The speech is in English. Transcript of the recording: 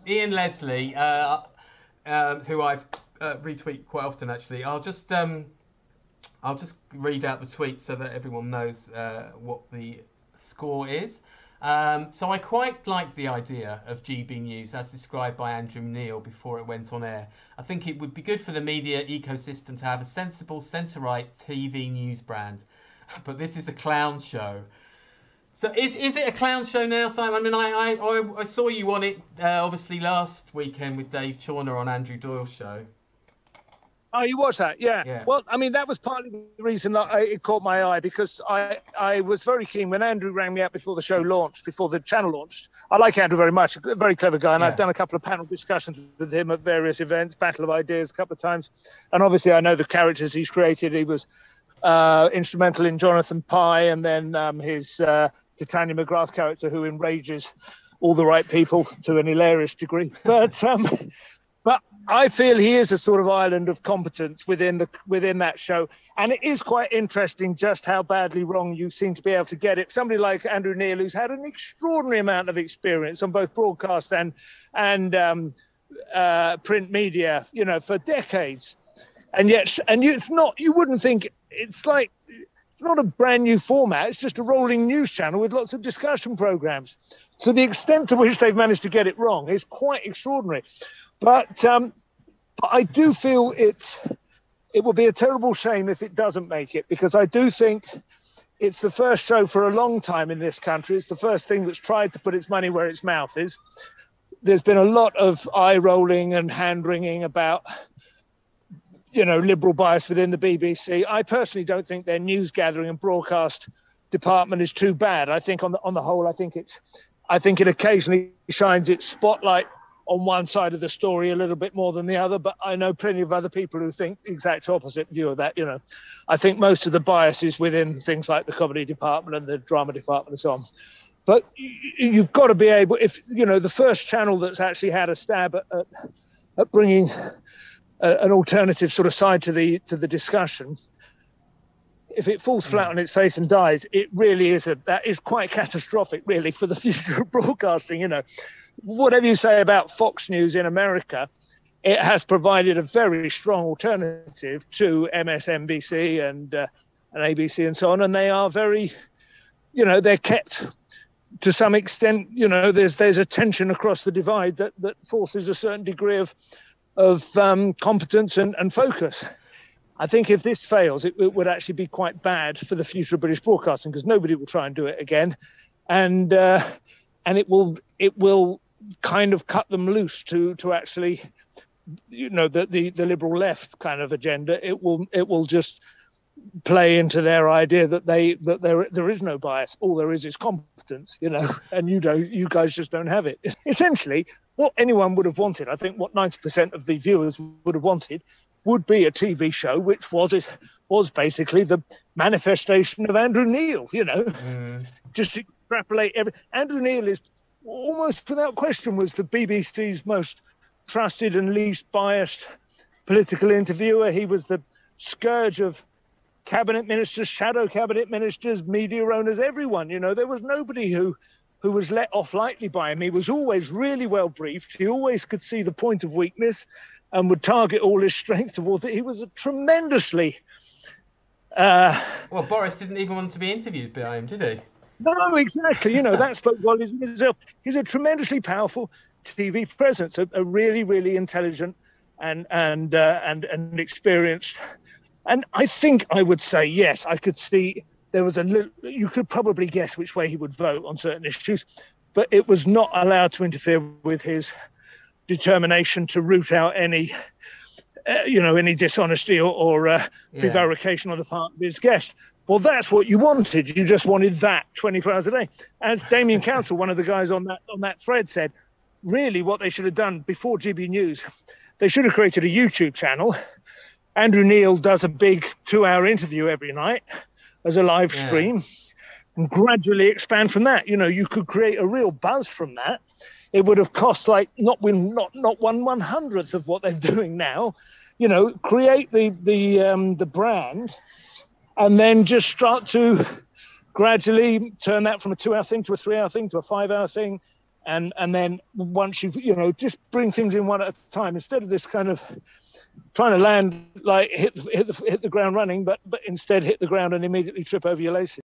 Ian Leslie, who I've retweet quite often, actually. I'll just read out the tweet so that everyone knows what the score is. So I quite like the idea of GB News as described by Andrew Neil before it went on air. I think it would be good for the media ecosystem to have a sensible centre-right TV news brand. But this is a clown show. So is it a clown show now, Simon? I mean, I saw you on it obviously last weekend with Dave Chawner on Andrew Doyle's show. Oh, you watched that? Yeah. Well, I mean, that was partly the reason that it caught my eye, because I was very keen when Andrew rang me up before the show launched, before the channel launched. I like Andrew very much, a very clever guy, and I've done a couple of panel discussions with him at various events, Battle of Ideas a couple of times. And obviously I know the characters he's created. He was instrumental in Jonathan Pye, and then his Titania McGrath character, who enrages all the right people to an hilarious degree. But I feel he is a sort of island of competence within that show, and it is quite interesting just how badly wrong you seem to be able to get it. Somebody like Andrew Neil, who's had an extraordinary amount of experience on both broadcast and print media, for decades, and it's not. You wouldn't think it's like. It's not a brand new format. It's just a rolling news channel with lots of discussion programs. So the extent to which they've managed to get it wrong is quite extraordinary. But I do feel it would be a terrible shame if it doesn't make it, because I do think it's the first show for a long time in this country. It's the first thing that's tried to put its money where its mouth is. There's been a lot of eye rolling and hand wringing about liberal bias within the BBC. I personally don't think their news gathering and broadcast department is too bad. I think on the whole, I think it occasionally shines its spotlight on one side of the story a little bit more than the other, but I know plenty of other people who think the exact opposite view of that. I think most of the bias is within things like the comedy department and the drama department and so on. But you've got to be able, if the first channel that's actually had a stab at bringing an alternative sort of side to the discussion, if it falls flat on its face and dies, it really that is quite catastrophic, really, for the future of broadcasting. Whatever you say about Fox News in America, it has provided a very strong alternative to MSNBC and ABC and so on, and they are very, they're kept to some extent. There's a tension across the divide that forces a certain degree of competence and focus. I think if this fails, it would actually be quite bad for the future of British broadcasting, because nobody will try and do it again, and it will kind of cut them loose to actually, the liberal left kind of agenda. It will just play into their idea that there is no bias. All there is competence, and you guys just don't have it. Essentially, what anyone would have wanted, I think what 90% of the viewers would have wanted, would be a TV show which was basically the manifestation of Andrew Neil, just extrapolate Andrew Neil is almost without question was the BBC's most trusted and least biased political interviewer. He was the scourge of cabinet ministers, shadow cabinet ministers, media owners, everyone. There was nobody who was let off lightly by him. He was always really well briefed. He always could see the point of weakness and would target all his strength towards it. He was a tremendously... Well, Boris didn't even want to be interviewed by him, did he? No, exactly. That spoke volumes in itself. He's a tremendously powerful TV presence, a really, really intelligent and experienced. And I think I would say, yes, I could see there was you could probably guess which way he would vote on certain issues, but it was not allowed to interfere with his determination to root out any dishonesty or prevarication on the part of his guest. Well, that's what you wanted. You just wanted that 24 hours a day. As Damien Council, one of the guys on that thread, said, really what they should have done before GB News, they should have created a YouTube channel. Andrew Neil does a big 2-hour interview every night as a live stream and gradually expand from that. You could create a real buzz from that. It would have cost not 1/100th of what they're doing now. Create the brand and then just start to gradually turn that from a 2-hour thing to a 3-hour thing to a 5-hour thing, and then once you've, you know, just bring things in one at a time instead of this kind of trying to land like hit the ground running, but instead hit the ground and immediately trip over your laces.